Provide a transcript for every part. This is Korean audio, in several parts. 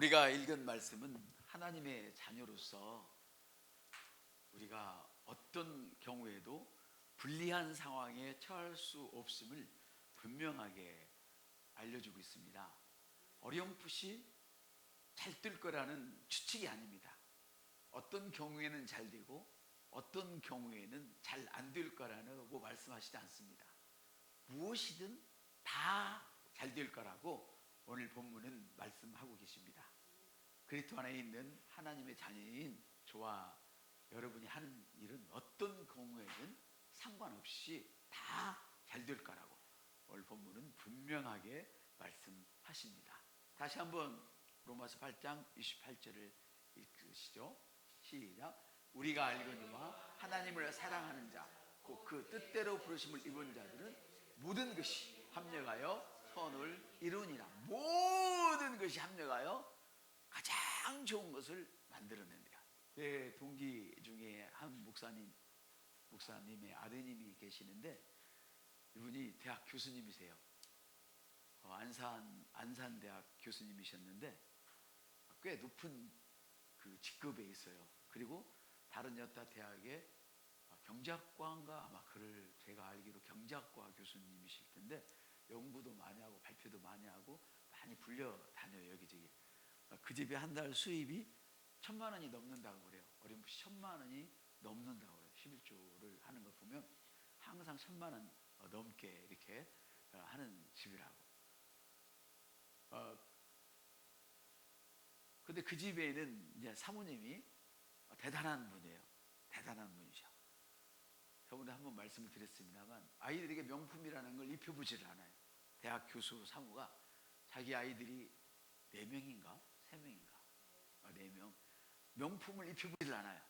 우리가 읽은 말씀은 하나님의 자녀로서 우리가 어떤 경우에도 불리한 상황에 처할 수 없음을 분명하게 알려주고 있습니다. 어렴풋이 잘 될 거라는 추측이 아닙니다. 어떤 경우에는 잘 되고 어떤 경우에는 잘 안 될 거라고 말씀하시지 않습니다. 무엇이든 다 잘 될 거라고 오늘 본문은 말씀하고 계십니다. 그리스도 안에 있는 하나님의 자녀인 저와 여러분이 하는 일은 어떤 경우에는 상관없이 다 잘 될 거라고 오늘 본문은 분명하게 말씀하십니다. 다시 한번 로마서 8장 28절을 읽으시죠. 시작. 우리가 알거니와 하나님을 사랑하는 자 곧 그 뜻대로 부르심을 입은 자들은 모든 것이 합력하여 선을 이루니라. 모든 것이 합력하여 가장 좋은 것을 만들어낸대요. 제 동기 중에 한 목사님의 아드님이 계시는데 이분이 대학 교수님이세요. 안산대학 교수님이셨는데 꽤 높은 그 직급에 있어요. 그리고 다른 여타 대학의 경제학과인가 아마 그를 제가 알기로 경제학과 교수님이실 텐데 연구도 많이 하고 발표도 많이 하고 많이 불려다녀요 여기저기. 그 집에 한 달 수입이 1,000만 원이 넘는다고 그래요. 어렴풋이 1,000만 원이 넘는다고 그래요. 11조를 하는 걸 보면 항상 1,000만 원 넘게 이렇게 하는 집이라고. 근데 그 집에는 이제 사모님이 대단한 분이에요. 대단한 분이셔. 저번에 한번 말씀을 드렸습니다만 아이들에게 명품이라는 걸 입혀보지를 않아요. 대학 교수 사모가 자기 아이들이 4명인가 3명인가 4명 명품을 입혀보지를 않아요.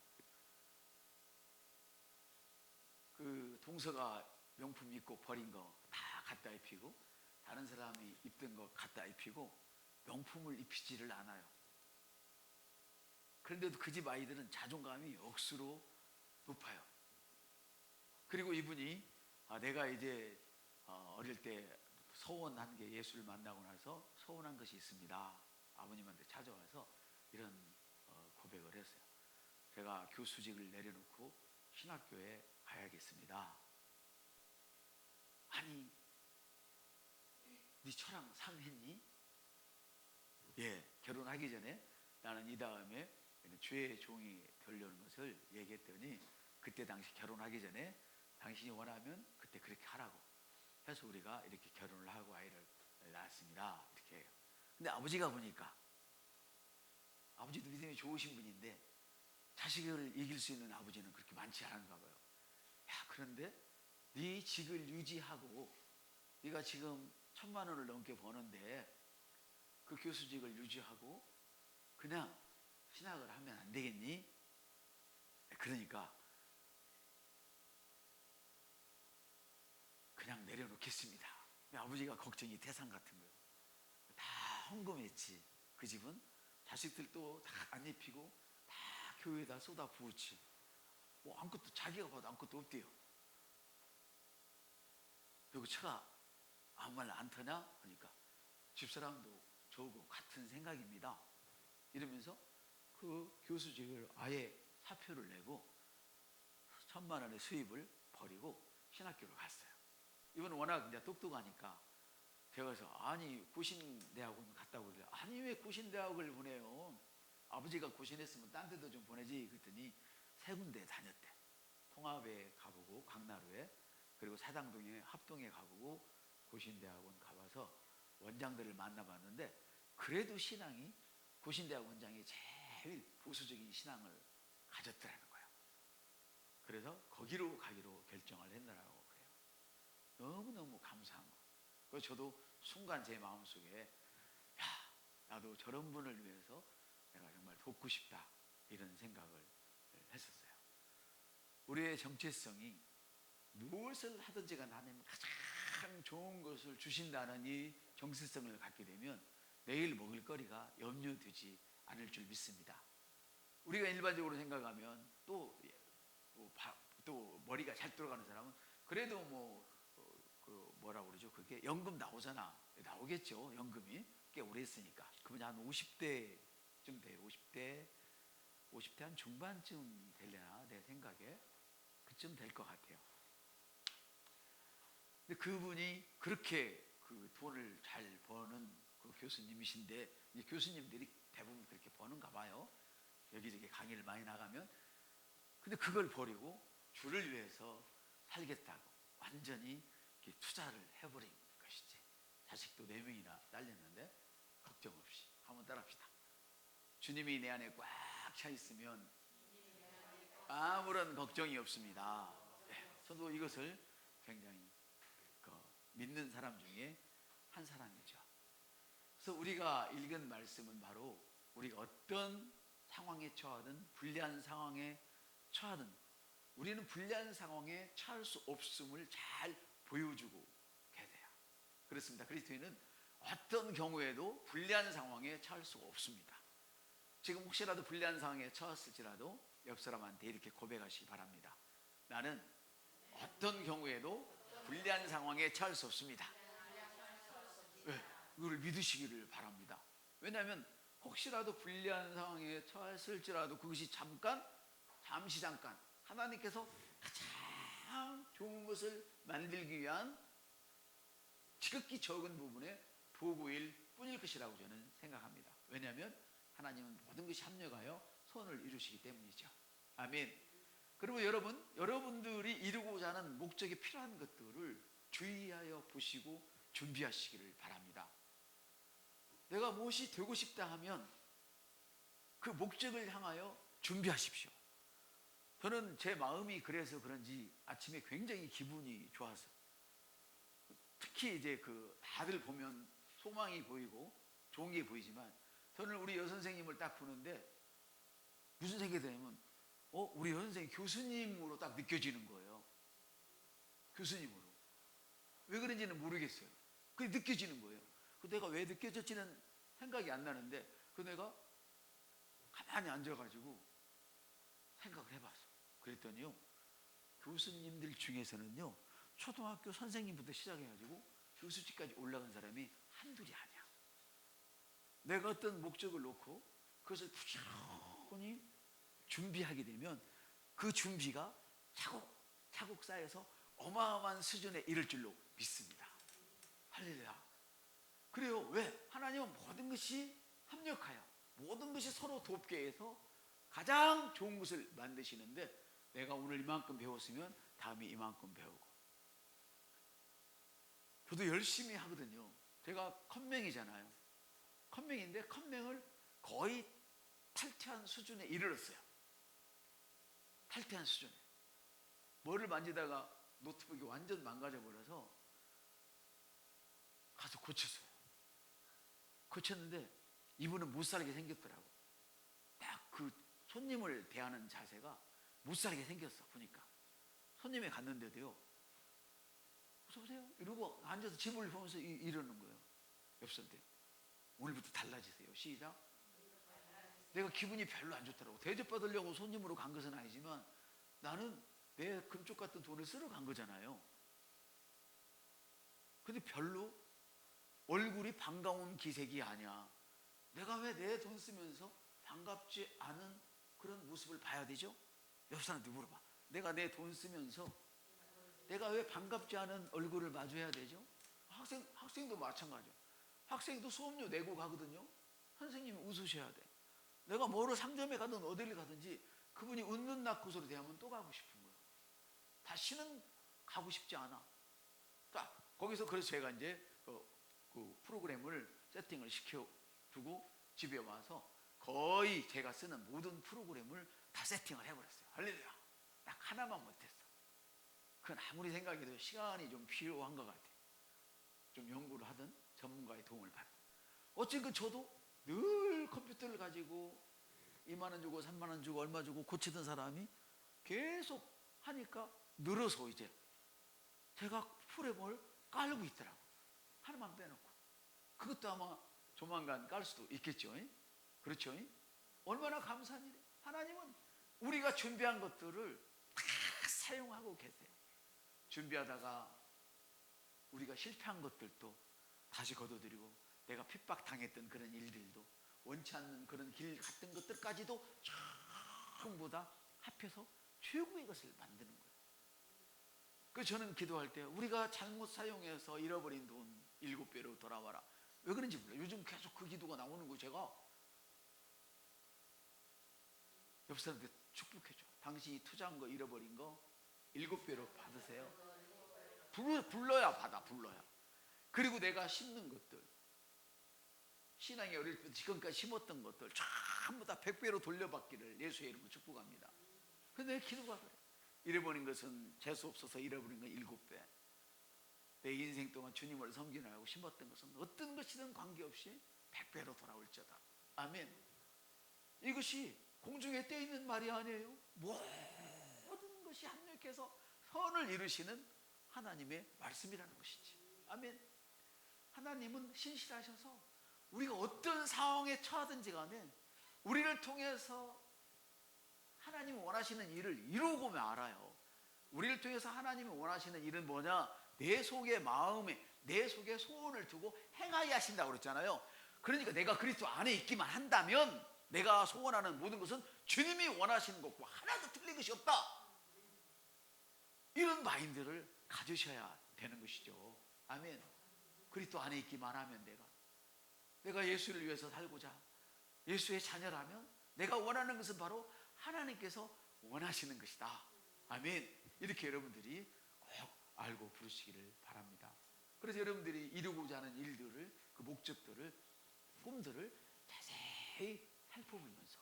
그 동서가 명품 입고 버린 거 다 갖다 입히고 다른 사람이 입던 거 갖다 입히고 명품을 입히지를 않아요. 그런데도 그 집 아이들은 자존감이 억수로 높아요. 그리고 이분이 내가 이제 어릴 때 서원한 게 예수를 만나고 나서 서원한 것이 있습니다. 아버님한테 찾아와서 이런 고백을 했어요. 제가 교수직을 내려놓고 신학교에 가야겠습니다. 아니, 네 처랑 상했니? 예, 결혼하기 전에 나는 이 다음에 주의 종이 되려는 것을 얘기했더니 그때 당시 결혼하기 전에 당신이 원하면 그때 그렇게 하라고 해서 우리가 이렇게 결혼을 하고 아이를 낳았습니다. 이렇게 해요. 근데 아버지가 보니까 아버지도 믿음이 좋으신 분인데 자식을 이길 수 있는 아버지는 그렇게 많지 않은가 봐요. 야, 그런데 네 직을 유지하고 네가 지금 1,000만 원을 넘게 버는데 그 교수직을 유지하고 그냥 신학을 하면 안 되겠니? 그러니까 그냥 내려놓겠습니다. 아버지가 걱정이 태산 같은 거예요. 다 헌금했지. 그 집은 자식들도 다 안 입히고 다 교회에다 쏟아 부었지. 뭐 아무것도 자기가 봐도 아무것도 없대요. 그리고 차가 아무 말 안 터냐? 그러니까 집사람도 저하고 같은 생각입니다. 이러면서 그 교수직을 아예 사표를 내고 1,000만 원의 수입을 버리고 신학교를 갔어요. 이분은 워낙 이제 똑똑하니까 제가 그래서 아니 고신대학원 갔다고 그러길래 아니 왜 고신대학을 보내요? 아버지가 고신했으면 딴 데도 좀 보내지. 그랬더니 3군데 다녔대. 통합에 가보고 강나루에 그리고 사당동에 합동에 가보고 고신대학원 가봐서 원장들을 만나봤는데 그래도 신앙이 고신대학 원장이 제일 보수적인 신앙을 가졌더라는 거예요. 그래서 거기로 가기로 결정을 했느라고 그래요. 너무너무 감사한 거. 그래서 저도 순간 제 마음속에 야, 나도 저런 분을 위해서 내가 정말 돕고 싶다 이런 생각을 했었어요. 우리의 정체성이 무엇을 하든지 간에 하나님은 가장 좋은 것을 주신다는 이 정체성을 갖게 되면 내일 먹을 거리가 염려되지 않을 줄 믿습니다. 우리가 일반적으로 생각하면 또 머리가 잘 돌아가는 사람은 그래도 뭐라고 그러죠? 그게 연금 나오잖아. 나오겠죠, 연금이. 꽤 오래 했으니까. 그분이 한 50대쯤 돼요. 50대 한 중반쯤 되려나 내 생각에. 그쯤 될 것 같아요. 근데 그분이 그렇게 그 돈을 잘 버는 그 교수님이신데, 이 교수님들이 대부분 그렇게 버는가 봐요. 여기저기 강의를 많이 나가면. 근데 그걸 버리고 주를 위해서 살겠다고 완전히 이렇게 투자를 해버린 것이지. 자식도 4명이나 딸렸는데 걱정 없이. 한번 따라합시다. 주님이 내 안에 꽉 차 있으면 아무런 걱정이 없습니다. 저도 이것을 굉장히 믿는 사람 중에 한 사람이죠. 그래서 우리가 읽은 말씀은 바로 우리가 어떤 상황에 처하든 불리한 상황에 처하든 우리는 불리한 상황에 처할 수 없음을 잘 보여주고 계세요. 그렇습니다. 그리스도인은 어떤 경우에도 불리한 상황에 처할 수가 없습니다. 지금 혹시라도 불리한 상황에 처했을지라도 옆 사람한테 이렇게 고백하시기 바랍니다. 나는 어떤 경우에도 불리한 상황에 처할 수 없습니다. 네, 이걸 믿으시기를 바랍니다. 왜냐하면 혹시라도 불리한 상황에 처했을지라도 그것이 잠시 잠깐 하나님께서 가장 좋은 것을 만들기 위한 지극히 적은 부분의 도구일 뿐일 것이라고 저는 생각합니다. 왜냐하면 하나님은 모든 것이 합력하여 선을 이루시기 때문이죠. 아멘. 그리고 여러분들이 이루고자 하는 목적에 필요한 것들을 주의하여 보시고 준비하시기를 바랍니다. 내가 무엇이 되고 싶다 하면 그 목적을 향하여 준비하십시오. 저는 제 마음이 그래서 그런지 아침에 굉장히 기분이 좋아서, 특히 이제 다들 보면 소망이 보이고 좋은 게 보이지만 저는 우리 여선생님을 딱 보는데 무슨 생각이 드냐면 우리 여선생님 교수님으로 딱 느껴지는 거예요. 교수님으로. 왜 그런지는 모르겠어요. 그게 느껴지는 거예요. 내가 왜 느껴졌지는 생각이 안 나는데 내가 가만히 앉아가지고 생각을 해봤어. 그랬더니요, 교수님들 중에서는요, 초등학교 선생님부터 시작해가지고 교수직까지 올라간 사람이 한둘이 아니야. 내가 어떤 목적을 놓고 그것을 부지런히 준비하게 되면 그 준비가 차곡차곡 쌓여서 어마어마한 수준에 이를 줄로 믿습니다. 할렐루야. 그래요. 왜? 하나님은 모든 것이 합력하여 모든 것이 서로 돕게 해서 가장 좋은 것을 만드시는데, 내가 오늘 이만큼 배웠으면 다음에 이만큼 배우고. 저도 열심히 하거든요. 제가 컴맹이잖아요. 컴맹인데 컴맹을 거의 탈퇴한 수준에 이르렀어요. 탈퇴한 수준에. 뭐를 만지다가 노트북이 완전 망가져버려서 가서 고쳤어요. 고쳤는데 이분은 못 살게 생겼더라고. 딱 그 손님을 대하는 자세가 못 살게 생겼어. 보니까 손님이 갔는데도요, 어서오세요 이러고 앉아서 집을 보면서 이러는 거예요. 옆선대 오늘부터 달라지세요. 시작. 내가 기분이 별로 안 좋더라고. 대접받으려고 손님으로 간 것은 아니지만 나는 내 금쪽 같은 돈을 쓰러 간 거잖아요. 근데 별로 얼굴이 반가운 기색이 아니야. 내가 왜 내 돈 쓰면서 반갑지 않은 그런 모습을 봐야 되죠? 옆 사람한테 물어봐. 내가 내 돈 쓰면서 내가 왜 반갑지 않은 얼굴을 마주해야 되죠? 학생도 마찬가지야. 학생도 수업료 내고 가거든요. 선생님이 웃으셔야 돼. 내가 뭐를 상점에 가든 어디를 가든지 그분이 웃는 낙구소로 대하면 또 가고 싶은 거예요. 다시는 가고 싶지 않아. 딱 거기서 그래서 제가 이제 그 프로그램을 세팅을 시켜두고 집에 와서 거의 제가 쓰는 모든 프로그램을 다 세팅을 해버렸어요. 할렐루야. 딱 하나만 못했어. 그건 아무리 생각해도 시간이 좀 필요한 것 같아요. 좀 연구를 하든 전문가의 도움을 받든. 어쨌든 저도 늘 컴퓨터를 가지고 2만 원 주고 3만 원 주고 얼마 주고 고치던 사람이 계속 하니까 늘어서 이제 제가 프로그램을 깔고 있더라고. 하나만 빼놓고. 그것도 아마 조만간 깔 수도 있겠죠. 그렇죠? 얼마나 감사한 일이에요. 하나님은 우리가 준비한 것들을 다 사용하고 계세요. 준비하다가 우리가 실패한 것들도 다시 거둬들이고 내가 핍박당했던 그런 일들도, 원치 않는 그런 길 같은 것들까지도 전부 다 합해서 최고의 것을 만드는 거예요. 그래서 저는 기도할 때 우리가 잘못 사용해서 잃어버린 돈 7배로 돌아와라, 왜 그런지 몰라요. 요즘 계속 그 기도가 나오는 거예요. 제가 옆 사람한테 축복해줘. 당신이 투자한 거, 잃어버린 거 7배로 받으세요. 불러야 받아, 불러야. 그리고 내가 심는 것들, 신앙이 어릴 때부터 지금까지 심었던 것들 전부 다 100배로 돌려받기를 예수의 이름으로 축복합니다. 근데 내 기도가 그래. 잃어버린 것은 재수 없어서 잃어버린 건 7배. 내 인생 동안 주님을 섬기느라고 심었던 것은 어떤 것이든 관계없이 100배로 돌아올지어다. 아멘. 이것이 공중에 떼있는 말이 아니에요. 모든 것이 합력해서 선을 이루시는 하나님의 말씀이라는 것이지. 아멘. 하나님은 신실하셔서 우리가 어떤 상황에 처하든지 간에 우리를 통해서 하나님이 원하시는 일을 이루고 말아요. 우리를 통해서 하나님이 원하시는 일은 뭐냐? 내 속의 마음에, 내 속에 소원을 두고 행하게 하신다고 그랬잖아요. 그러니까 내가 그리스도 안에 있기만 한다면 내가 소원하는 모든 것은 주님이 원하시는 것과 하나도 틀린 것이 없다. 이런 마인드를 가지셔야 되는 것이죠. 아멘. 그리스도 안에 있기만 하면 내가 예수를 위해서 살고자 예수의 자녀라면 내가 원하는 것은 바로 하나님께서 원하시는 것이다. 아멘. 이렇게 여러분들이 꼭 알고 부르시기를 바랍니다. 그래서 여러분들이 이루고자 하는 일들을, 그 목적들을, 꿈들을 자세히 살펴보면서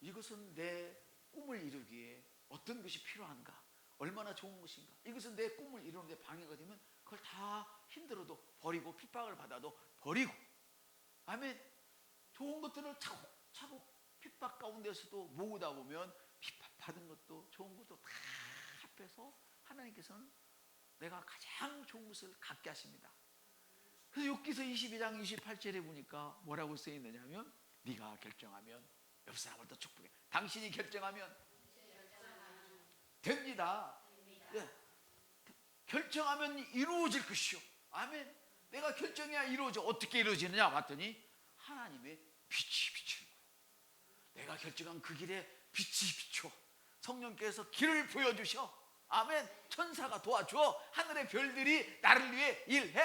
이것은 내 꿈을 이루기에 어떤 것이 필요한가, 얼마나 좋은 것인가, 이것은 내 꿈을 이루는 데 방해가 되면 그걸 다 힘들어도 버리고 핍박을 받아도 버리고, 아멘. 좋은 것들을 차곡차곡 핍박 가운데서도 모으다 보면 핍박받은 것도 좋은 것도 다 합해서 하나님께서는 내가 가장 좋은 것을 갖게 하십니다. 그래서 욥기서 22장 28절에 보니까 뭐라고 쓰여있느냐면 네가 결정하면, 옆 사람을 더 축복해. 당신이 결정하면 됩니다. 예. 결정하면 이루어질 것이요. 아멘. 내가 결정해야 이루어져. 어떻게 이루어지느냐 봤더니 하나님의 빛이 비치는 거예요. 내가 결정한 그 길에 빛이 비춰. 성령께서 길을 보여주셔. 아멘. 천사가 도와줘. 하늘의 별들이 나를 위해 일해.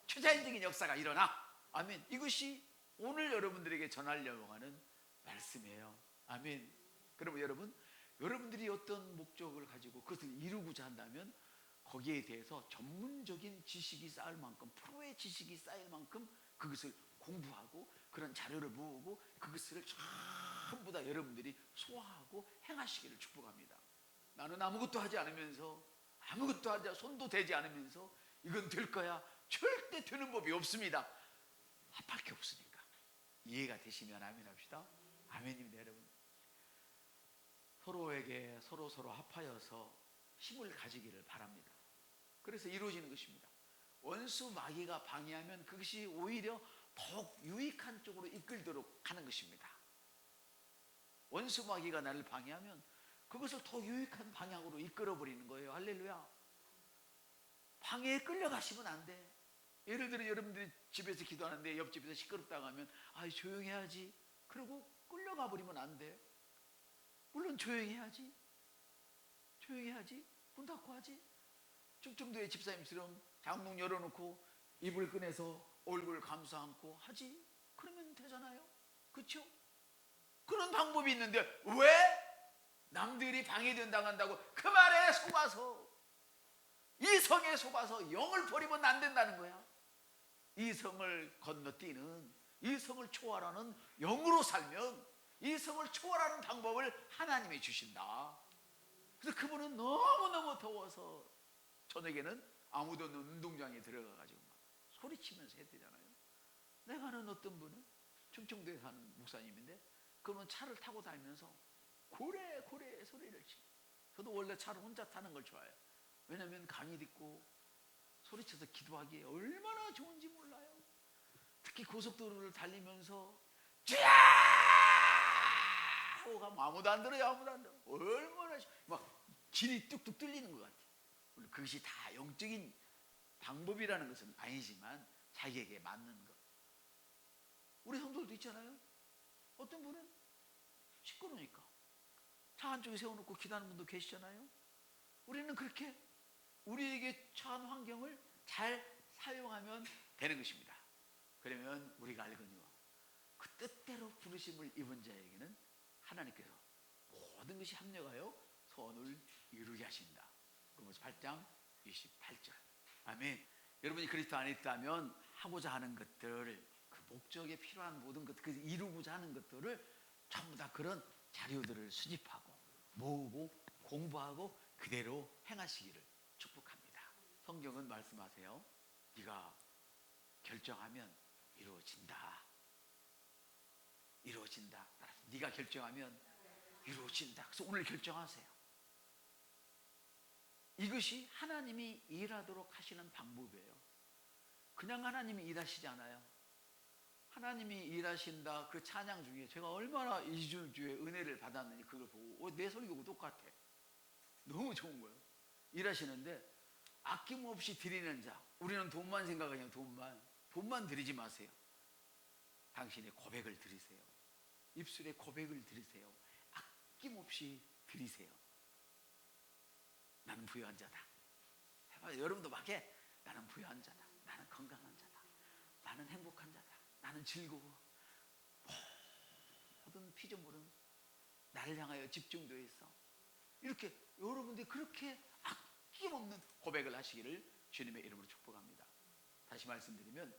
초자연적인 역사가 일어나. 아멘. 이것이 오늘 여러분들에게 전하려고 하는 말씀이에요. 아멘. 그러면 여러분들이 어떤 목적을 가지고 그것을 이루고자 한다면 거기에 대해서 전문적인 지식이 쌓일 만큼, 프로의 지식이 쌓일 만큼 그것을 공부하고 그런 자료를 모으고 그것을 전부 다 여러분들이 소화하고 행하시기를 축복합니다. 나는 아무것도 하지 않으면서, 아무것도 하지, 손도 대지 않으면서 이건 될 거야. 절대 되는 법이 없습니다. 합할 게 없으니까. 이해가 되시면 아멘 합시다. 아멘입니다. 여러분, 서로에게 서로 합하여서 힘을 가지기를 바랍니다. 그래서 이루어지는 것입니다. 원수 마귀가 방해하면 그것이 오히려 더욱 유익한 쪽으로 이끌도록 하는 것입니다. 원수 마귀가 나를 방해하면 그것을 더 유익한 방향으로 이끌어버리는 거예요. 할렐루야. 방해에 끌려가시면 안 돼. 예를 들어 여러분들이 집에서 기도하는데 옆집에서 시끄럽다고 하면 조용히 해야지. 그리고 끌려가 버리면 안 돼. 물론 조용히 해야지. 문 닫고 하지. 충청도의 집사님처럼 장롱 열어놓고 이불 꺼내서 얼굴 감싸 안고 하지. 그러면 되잖아요. 그렇죠? 그런 방법이 있는데 왜 남들이 방해된다고 그 말에 속아서, 이성에 속아서 영을 버리면 안 된다는 거야. 이성을 건너뛰는, 이성을 초월하는 영으로 살면 이성을 초월하는 방법을 하나님이 주신다. 그래서 그분은 너무너무 더워서 저녁에는 아무도 없는 운동장에 들어가가지고 막 소리치면서 했대잖아요. 내가 아는 어떤 분은 충청도에 사는 목사님인데 그분은 차를 타고 다니면서 고래 소리를 치. 저도 원래 차를 혼자 타는 걸 좋아해요. 왜냐하면 강의 듣고 소리쳐서 기도하기에 얼마나 좋은지 몰라요. 특히 고속도로를 달리면서 쥐야 하고 가면 아무도 안 들어요. 얼마나 막 진이 뚝뚝 뚫리는 것 같아요. 물론 그것이 다 영적인 방법이라는 것은 아니지만 자기에게 맞는 것. 우리 성도들도 있잖아요. 어떤 분은 시끄러우니까 차 한쪽에 세워놓고 기도하는 분도 계시잖아요. 우리는 그렇게 우리에게 처한 환경을 잘 사용하면 되는 것입니다. 그러면 우리가 알거니와 그 뜻대로 부르심을 입은 자에게는 하나님께서 모든 것이 합력하여 소원을 이루게 하신다. 로마서 8장 28절. 아멘. 여러분이 그리스도 안에 있다면 하고자 하는 것들, 그 목적에 필요한 모든 것, 그 이루고자 하는 것들을 전부 다 그런 자료들을 수집하고 모으고 공부하고 그대로 행하시기를 축복합니다. 성경은 말씀하세요. 네가 결정하면 이루어진다. 이루어진다. 네가 결정하면 이루어진다. 그래서 오늘 결정하세요. 이것이 하나님이 일하도록 하시는 방법이에요. 그냥 하나님이 일하시지 않아요. 하나님이 일하신다. 그 찬양 중에 제가 얼마나 이주주의 은혜를 받았는지 그걸 보고 내 설교하고 똑같아. 너무 좋은 거예요. 일하시는데 아낌없이 드리는 자. 우리는 돈만 생각하냐. 돈만 드리지 마세요. 당신의 고백을 드리세요. 입술에 고백을 드리세요. 아낌없이 드리세요. 나는 부유한 자다. 해봐요. 여러분도 막 해. 나는 부유한 자다. 나는 건강한 자다. 나는 행복한 자다. 나는 즐거워. 모든 피조물은 나를 향하여 집중되어 있어. 이렇게 여러분들이 그렇게 아낌없는 고백을 하시기를 주님의 이름으로 축복합니다. 다시 말씀드리면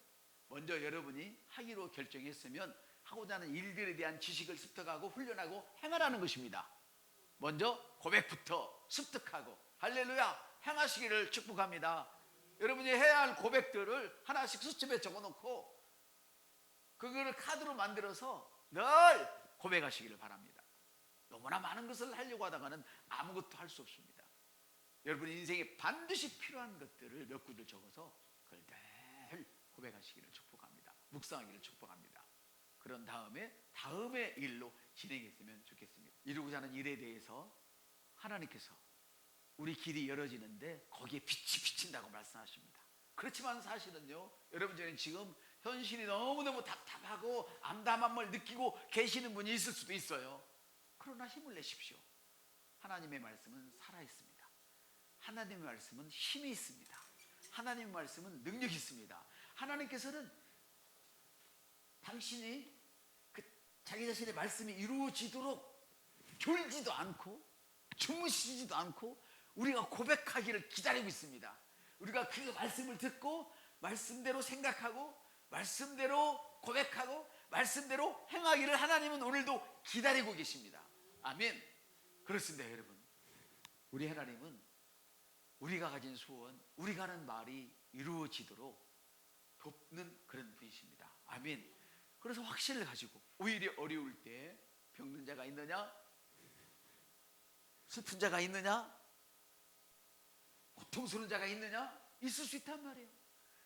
먼저 여러분이 하기로 결정했으면 하고자 하는 일들에 대한 지식을 습득하고 훈련하고 행하라는 것입니다. 먼저 고백부터 습득하고 할렐루야 행하시기를 축복합니다. 여러분이 해야 할 고백들을 하나씩 수첩에 적어놓고 그거를 카드로 만들어서 늘 고백하시기를 바랍니다. 너무나 많은 것을 하려고 하다가는 아무것도 할 수 없습니다. 여러분 인생에 반드시 필요한 것들을 몇 구절 적어서 그걸 늘 고백하시기를 축복합니다. 묵상하기를 축복합니다. 그런 다음의 일로 진행했으면 좋겠습니다. 이루고자 하는 일에 대해서 하나님께서 우리 길이 열어지는데 거기에 빛이 비친다고 말씀하십니다. 그렇지만 사실은요, 여러분 중에 지금 현실이 너무너무 답답하고 암담함을 느끼고 계시는 분이 있을 수도 있어요. 그러나 힘을 내십시오. 하나님의 말씀은 살아있습니다. 하나님의 말씀은 힘이 있습니다. 하나님의 말씀은 능력이 있습니다. 하나님께서는 당신이 자기 자신의 말씀이 이루어지도록 졸지도 않고 주무시지도 않고 우리가 고백하기를 기다리고 있습니다. 우리가 그 말씀을 듣고 말씀대로 생각하고 말씀대로 고백하고 말씀대로 행하기를 하나님은 오늘도 기다리고 계십니다. 아멘. 그렇습니다. 여러분, 우리 하나님은 우리가 가진 소원, 우리가 하는 말이 이루어지도록 돕는 그런 분이십니다. 아멘. 그래서 확신을 가지고 오히려 어려울 때 병든 자가 있느냐, 슬픈 자가 있느냐, 고통스러운 자가 있느냐, 있을 수 있단 말이에요.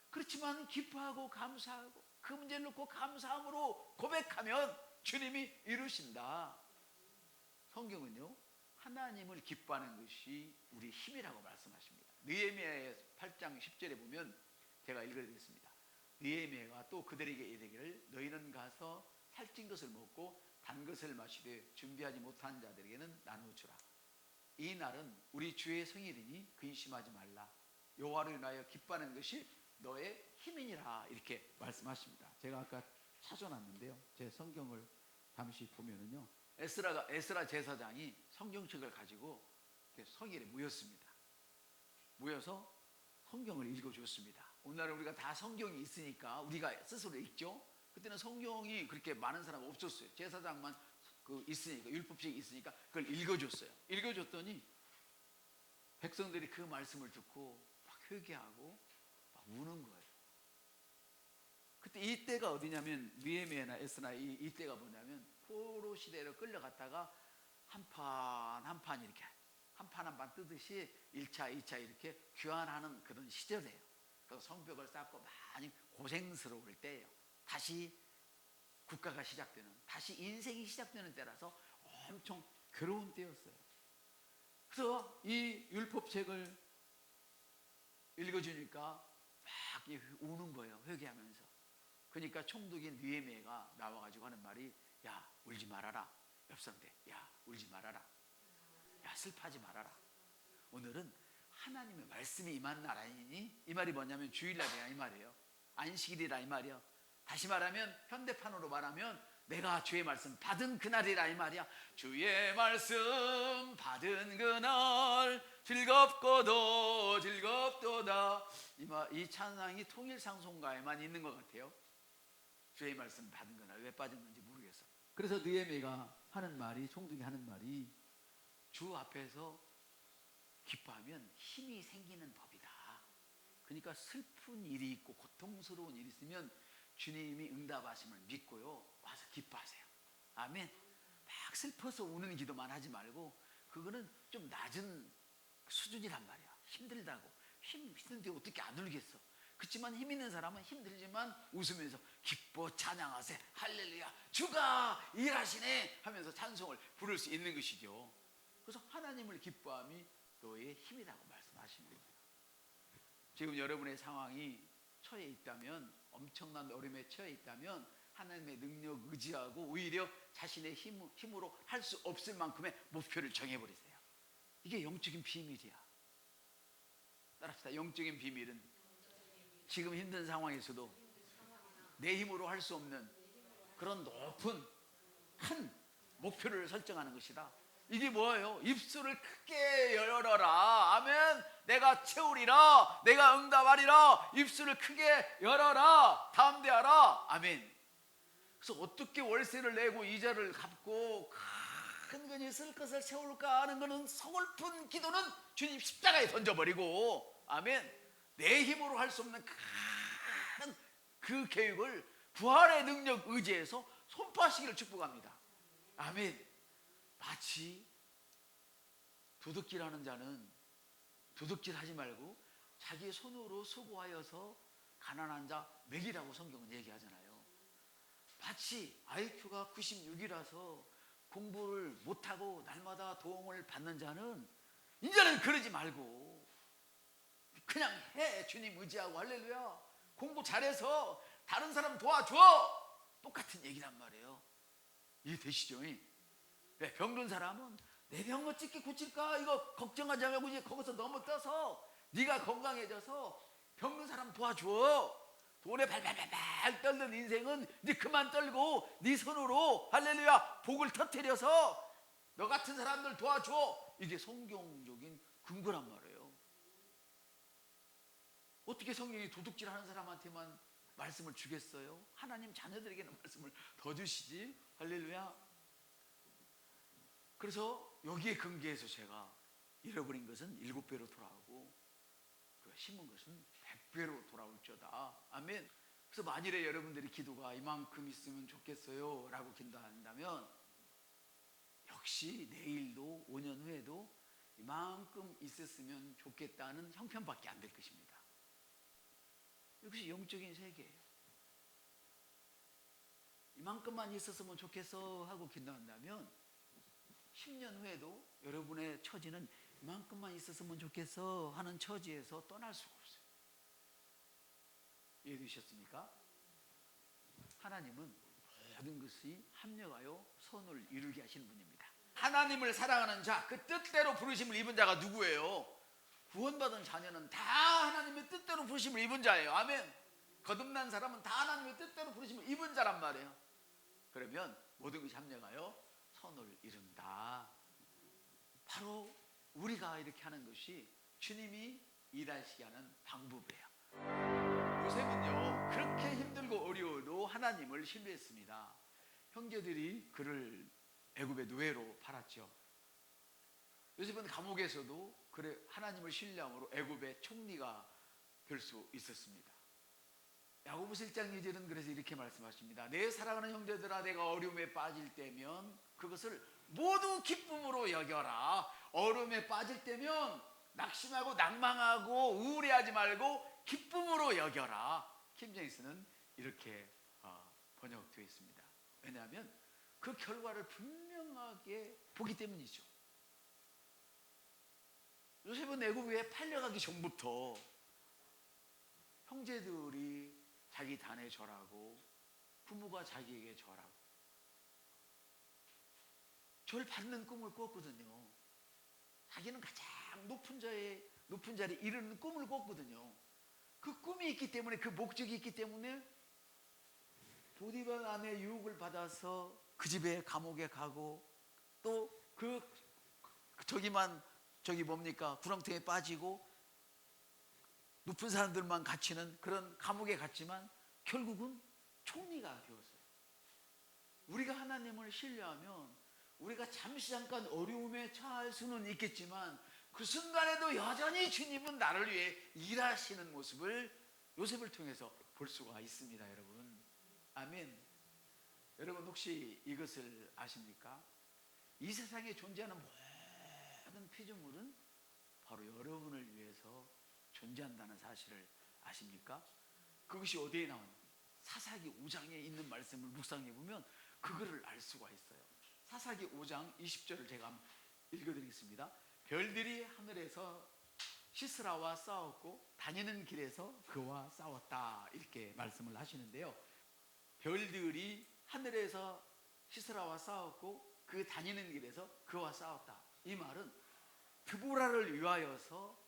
그렇지만 기뻐하고 감사하고 그 문제를 놓고 감사함으로 고백하면 주님이 이루신다. 성경은요, 하나님을 기뻐하는 것이 우리 힘이라고 말씀하십니다. 느헤미야 8장 10절에 보면 제가 읽어드리겠습니다. 느헤미야가 또 그들에게 이르기를 너희는 가서 살찐 것을 먹고 단 것을 마시되 준비하지 못한 자들에게는 나누어 주라. 이 날은 우리 주의 생일이니 근심하지 말라. 여호와를 인하여 기뻐하는 것이 너의 힘이니라. 이렇게 말씀하십니다. 제가 아까 찾아놨는데요, 제 성경을 잠시 보면은요, 에스라 제사장이 성경책을 가지고 성일에 모였습니다. 모여서 성경을 읽어줬습니다. 오늘날은 우리가 다 성경이 있으니까 우리가 스스로 읽죠. 그때는 성경이 그렇게 많은 사람 없었어요. 제사장만 있으니까, 율법책이 있으니까 그걸 읽어줬어요. 읽어줬더니 백성들이 그 말씀을 듣고 막 회개하고 막 우는 거예요. 그때 이때가 어디냐면 느헤미야나 에스라 이때가 뭐냐면 포로 시대로 끌려갔다가 한 판 이렇게 한 판 뜨듯이 1차, 2차 이렇게 교환하는 그런 시절이에요. 그래서 성벽을 쌓고 많이 고생스러울 때예요. 다시 국가가 시작되는, 다시 인생이 시작되는 때라서 엄청 괴로운 때였어요. 그래서 이 율법책을 읽어주니까 막 우는 거예요. 회개하면서. 그러니까 총독인 느헤미야가 나와가지고 하는 말이, 야 울지 말아라. 옆 사람한테, 야 울지 말아라. 야 슬퍼하지 말아라. 오늘은 하나님의 말씀이 임한 날 아니니? 이 말이 뭐냐면 주일날이야 이 말이에요. 안식일이라 이 말이야. 다시 말하면 현대판으로 말하면 내가 주의 말씀 받은 그날이라 이 말이야. 주의 말씀 받은 그날 즐겁고도 즐겁도다. 이 찬양이 통일상송가에만 있는 것 같아요. 주의 말씀 받은 그날. 왜 빠졌는지 모르겠어. 그래서 느헤미야가 하는 말이, 총독이 하는 말이, 주 앞에서 기뻐하면 힘이 생기는 법이다. 그러니까 슬픈 일이 있고 고통스러운 일이 있으면 주님이 응답하심을 믿고요, 와서 기뻐하세요. 아멘. 막 슬퍼서 우는 기도만 하지 말고, 그거는 좀 낮은 수준이란 말이야. 힘들다고. 힘든데 어떻게 안 울겠어. 그렇지만 힘 있는 사람은 힘들지만 웃으면서 기뻐 찬양하세, 할렐루야, 주가 일하시네 하면서 찬송을 부를 수 있는 것이죠. 그래서 하나님을 기뻐함이 너의 힘이라고 말씀하십니다. 지금 여러분의 상황이 처해 있다면, 엄청난 어려움에 처해 있다면 하나님의 능력 의지하고 오히려 자신의 힘으로 할 수 없을 만큼의 목표를 정해버리세요. 이게 영적인 비밀이야. 따라합시다. 영적인 비밀은 지금 힘든 상황에서도 내 힘으로 할 수 없는 그런 높은 큰 목표를 설정하는 것이다. 이게 뭐예요? 입술을 크게 열어라. 아멘. 내가 채우리라. 내가 응답하리라. 입술을 크게 열어라. 담대하라. 아멘. 그래서 어떻게 월세를 내고 이자를 갚고 큰 돈이 쓸 것을 채울까 하는 것은 서글픈 기도는 주님 십자가에 던져버리고, 아멘. 내 힘으로 할 수 없는 큰 그 계획을 부활의 능력 의지해서 선포하시기를 축복합니다. 아멘. 마치 도둑질하는 자는 도둑질하지 말고 자기 손으로 수고하여서 가난한 자 먹이라고 성경은 얘기하잖아요. 마치 IQ가 96이라서 공부를 못하고 날마다 도움을 받는 자는 이제는 그러지 말고 그냥 해. 주님 의지하고 할렐루야. 공부 잘해서 다른 사람 도와줘. 똑같은 얘기란 말이에요. 이해되시죠? 왜? 병든 사람은 내 병 어떻게 고칠까 이거 걱정하지 말고 이제 거기서 너무 떠서 네가 건강해져서 병든 사람 도와줘. 돈에 발발발발 떨는 인생은 네 그만 떨고 네 손으로 할렐루야 복을 터뜨려서 너 같은 사람들 도와줘. 이게 성경적인 근거란 말이에요. 어떻게 성경이 도둑질하는 사람한테만 말씀을 주겠어요? 하나님 자녀들에게는 말씀을 더 주시지. 할렐루야. 그래서 여기에 근거해서 제가 잃어버린 것은 7배로 돌아오고 그 심은 것은 100배로 돌아올저다. 아멘. 그래서 만일에 여러분들이 기도가 이만큼 있으면 좋겠어요 라고 기도한다면 역시 내일도 5년 후에도 이만큼 있었으면 좋겠다는 형편밖에 안 될 것입니다. 이것이 영적인 세계예요. 이만큼만 있었으면 좋겠어 하고 기도한다면 10년 후에도 여러분의 처지는 이만큼만 있었으면 좋겠어 하는 처지에서 떠날 수가 없어요. 이해되셨습니까? 하나님은 모든 것이 합력하여 선을 이루게 하시는 분입니다. 하나님을 사랑하는 자, 그 뜻대로 부르심을 입은 자가 누구예요? 구원받은 자녀는 다 하나님의 뜻대로 부르심을 입은 자예요. 아멘. 거듭난 사람은 다 하나님의 뜻대로 부르심을 입은 자란 말이에요. 그러면 모든 것이 합력하여 선을 이룬다. 바로 우리가 이렇게 하는 것이 주님이 일하시게 하는 방법이에요. 요셉은요 그렇게 힘들고 어려워도 하나님을 신뢰했습니다. 형제들이 그를 애굽의 노예로 팔았죠. 요셉은 감옥에서도 그래 하나님을 신뢰함으로 애굽의 총리가 될 수 있었습니다. 야고보서 1장 2절은 그래서 이렇게 말씀하십니다. 내 사랑하는 형제들아, 내가 어려움에 빠질 때면 그것을 모두 기쁨으로 여겨라. 어려움에 빠질 때면 낙심하고 낭망하고 우울해하지 말고 기쁨으로 여겨라. 킴제임스는 이렇게 번역되어 있습니다. 왜냐하면 그 결과를 분명하게 보기 때문이죠. 요셉은 애굽에 팔려가기 전부터 형제들이 자기 단에 절하고 부모가 자기에게 절하고 절 받는 꿈을 꿨거든요. 자기는 가장 높은 자리에 이르는 꿈을 꿨거든요. 그 꿈이 있기 때문에, 그 목적이 있기 때문에 보디발 아내의 유혹을 받아서 그 집에 감옥에 가고, 또 저기 뭡니까, 구렁텅이에 빠지고 높은 사람들만 갇히는 그런 감옥에 갔지만 결국은 총리가 되었어요. 우리가 하나님을 신뢰하면 우리가 잠시 잠깐 어려움에 처할 수는 있겠지만 그 순간에도 여전히 주님은 나를 위해 일하시는 모습을 요셉을 통해서 볼 수가 있습니다. 여러분, 아멘. 여러분, 혹시 이것을 아십니까? 이 세상에 존재하는 모든 피조물은 바로 여러분을 위해서 존재한다는 사실을 아십니까? 그것이 어디에 나오냐? 사사기 5장에 있는 말씀을 묵상해 보면 그거를 알 수가 있어요. 사사기 5장 20절을 제가 읽어드리겠습니다. 별들이 하늘에서 시스라와 싸웠고 다니는 길에서 그와 싸웠다, 이렇게 말씀을 하시는데요. 별들이 하늘에서 시스라와 싸웠고 그 다니는 길에서 그와 싸웠다. 이 말은 드보라를 위하여서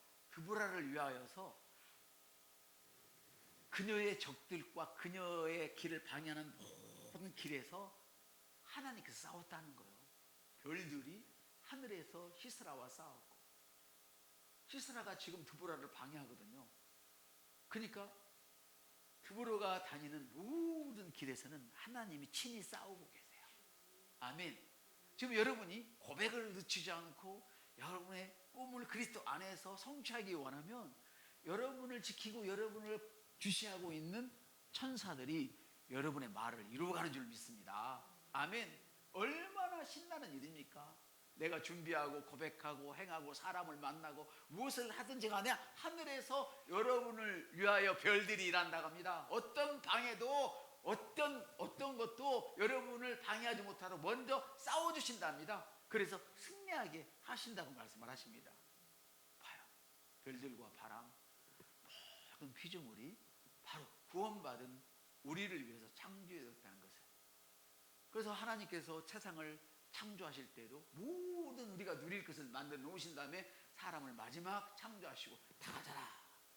그녀의 적들과 그녀의 길을 방해하는 모든 길에서 하나님께서 싸웠다는 거예요. 별들이 하늘에서 시스라와 싸웠고, 시스라가 지금 드보라를 방해하거든요. 그러니까 드보라가 다니는 모든 길에서는 하나님이 친히 싸우고 계세요. 아멘. 지금 여러분이 고백을 늦추지 않고 여러분의 꿈을 그리스도 안에서 성취하기 원하면 여러분을 지키고 여러분을 주시하고 있는 천사들이 여러분의 말을 이루어가는 줄 믿습니다. 아멘. 얼마나 신나는 일입니까? 내가 준비하고 고백하고 행하고 사람을 만나고 무엇을 하든지 간에 하늘에서 여러분을 위하여 별들이 일한다고 합니다. 어떤 방해도 어떤 것도 여러분을 방해하지 못하도록 먼저 싸워주신답니다. 그래서 승리하게 하신다고 말씀을 하십니다. 봐요. 별들과 바람, 모든 피조물이 바로 구원받은 우리를 위해서 창조되었다는 것을. 그래서 하나님께서 세상을 창조하실 때도 모든 우리가 누릴 것을 만들어 놓으신 다음에 사람을 마지막 창조하시고 다 가져라,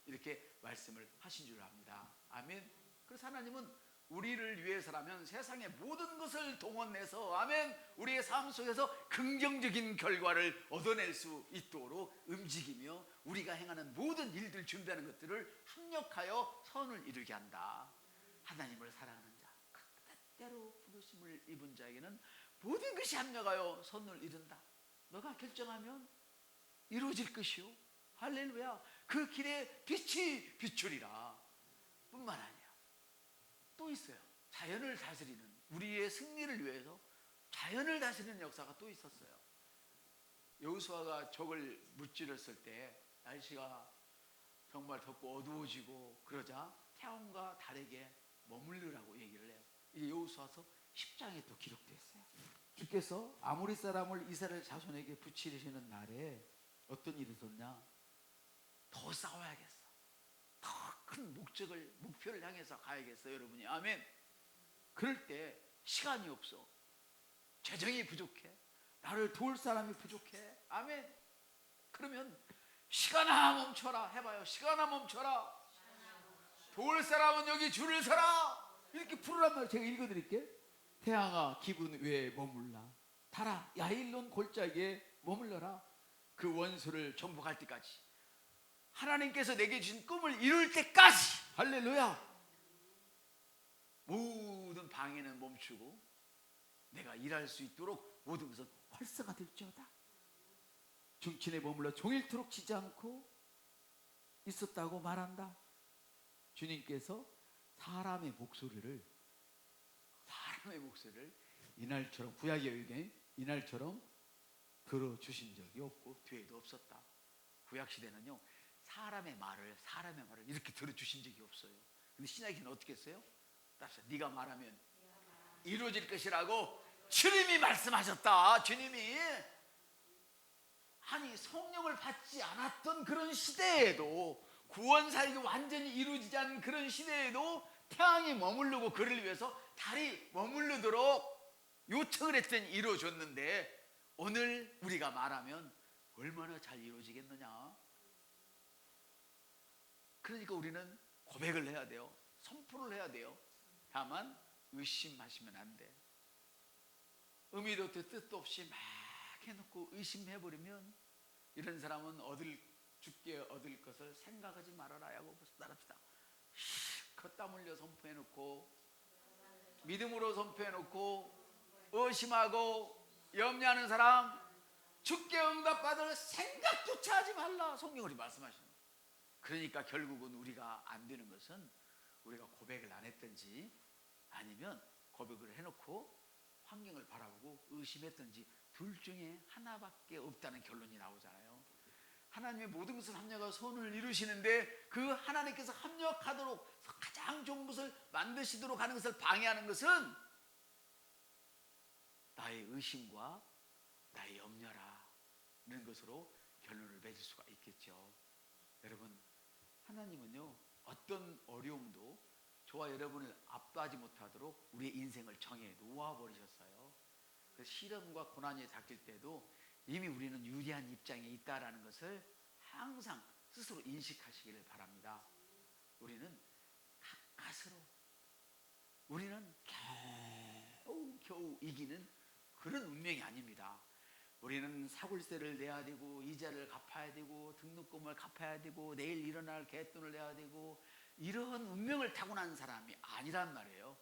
이렇게 말씀을 하신 줄 압니다. 아멘. 그래서 하나님은 우리를 위해서라면 세상의 모든 것을 동원해서, 아멘, 우리의 삶 속에서 긍정적인 결과를 얻어낼 수 있도록 움직이며 우리가 행하는 모든 일들, 준비하는 것들을 합력하여 선을 이루게 한다. 하나님을 사랑하는 자, 때로 부르심을 입은 자에게는 모든 것이 합력하여 선을 이룬다. 너가 결정하면 이루어질 것이요, 할렐루야. 그 길에 빛이 비추리라. 뿐만 아니야, 또 있어요. 자연을 다스리는, 우리의 승리를 위해서 자연을 다스리는 역사가 또 있었어요. 여호수아가 적을 무찌렀을 때 날씨가 정말 덥고 어두워지고 그러자 태양과 달에게 머물르라고 얘기를 해요. 이게 여호수아서 10장에 또 기록되어 있어요. 주께서 아모리 사람을 이스라엘 자손에게 붙이시는 날에 어떤 일이 있었냐? 더 싸워야겠어. 더 큰 목표를 향해서 가야겠어, 여러분이. 아멘. 그럴 때 시간이 없어. 재정이 부족해. 나를 도울 사람이 부족해. 아멘. 그러면 시간아 멈춰라 해봐요. 시간아 멈춰라. 도울 사람은 여기 줄을 서라. 이렇게 부르란 말을 제가 읽어드릴게. 태양아 기분 위에 머물라. 달아 야일론 골짜기에 머물러라. 그 원수를 정복할 때까지, 하나님께서 내게 주신 꿈을 이룰 때까지, 할렐루야, 모든 방해는 멈추고 내가 일할 수 있도록 모든 것은 활성화 될지어다. 중친에 머물러 종일토록 지지 않고 있었다고 말한다. 주님께서 사람의 목소리를 이날처럼, 구약의 의견 이날처럼 들어주신 적이 없고 뒤에도 없었다. 구약 시대는요, 사람의 말을 이렇게 들어주신 적이 없어요. 근데 신약에는 어떻게 했어요? 네가 말하면 이루어질 것이라고 주님이 말씀하셨다. 주님이. 아니, 성령을 받지 않았던 그런 시대에도, 구원 사역이 완전히 이루어지지 않은 그런 시대에도 태양이 머무르고 그를 위해서 달이 머무르도록 요청을 했더니 이루어졌는데 오늘 우리가 말하면 얼마나 잘 이루어지겠느냐. 그러니까 우리는 고백을 해야 돼요. 선포를 해야 돼요. 다만 의심하시면 안 돼. 의미도 없고 뜻도 없이 막 해놓고 의심해버리면 이런 사람은 죽게 얻을 것을 생각하지 말아라 하고 따릅시다. 땀 흘려 선포해놓고 믿음으로 선포해놓고 의심하고 염려하는 사람 죽게 응답받을 생각조차 하지 말라. 성경이 말씀하시는 거예요. 그러니까 결국은 우리가 안 되는 것은 우리가 고백을 안 했든지 아니면 고백을 해놓고 환경을 바라보고 의심했든지 둘 중에 하나밖에 없다는 결론이 나오잖아요. 하나님의 모든 것을 합력하고 선을 이루시는데 그 하나님께서 합력하도록 가장 좋은 것을 만드시도록 하는 것을 방해하는 것은 나의 의심과 나의 염려라는 것으로 결론을 맺을 수가 있겠죠. 여러분, 하나님은요 어떤 어려움도 저와 여러분을 압도하지 못하도록 우리의 인생을 정해 놓아버리셨어요. 그 시련과 고난이 닥칠 때도 이미 우리는 유리한 입장에 있다는 것을 항상 스스로 인식하시기를 바랍니다. 우리는 가까스로 우리는 겨우 이기는 그런 운명이 아닙니다. 우리는 사골세를 내야 되고 이자를 갚아야 되고 등록금을 갚아야 되고 내일 일어날 갯돈을 내야 되고 이런 운명을 타고난 사람이 아니란 말이에요.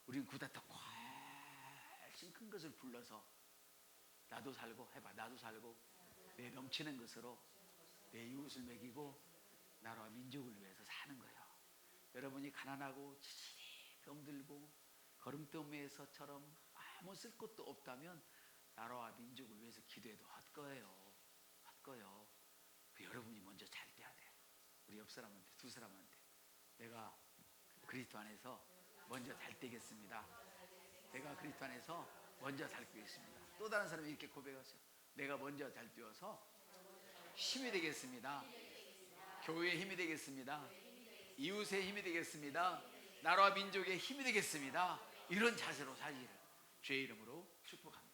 우리는 그보다 더 훨씬 큰 것을 불러서 나도 살고 해봐. 나도 살고 내 넘치는 것으로 내 이웃을 먹이고 나라와 민족을 위해서 사는 거예요. 여러분이 가난하고 지질이 병들고 거름더미에서처럼 아무 쓸 것도 없다면 나라와 민족을 위해서 기도해도 헛거예요. 헛거요. 그 여러분이 먼저 잘 돼야 돼. 우리 옆 사람한테 두 사람한테 내가 그리스도 안에서 먼저 잘 되겠습니다. 내가 그리스도 안에서 먼저 잘 되겠습니다. 또 다른 사람이 이렇게 고백하세요. 내가 먼저 잘 되어서 힘이 되겠습니다. 교회의 힘이 되겠습니다. 이웃의 힘이 되겠습니다. 나라와 민족의 힘이 되겠습니다. 이런 자세로 살기를 주의 이름으로 축복합니다.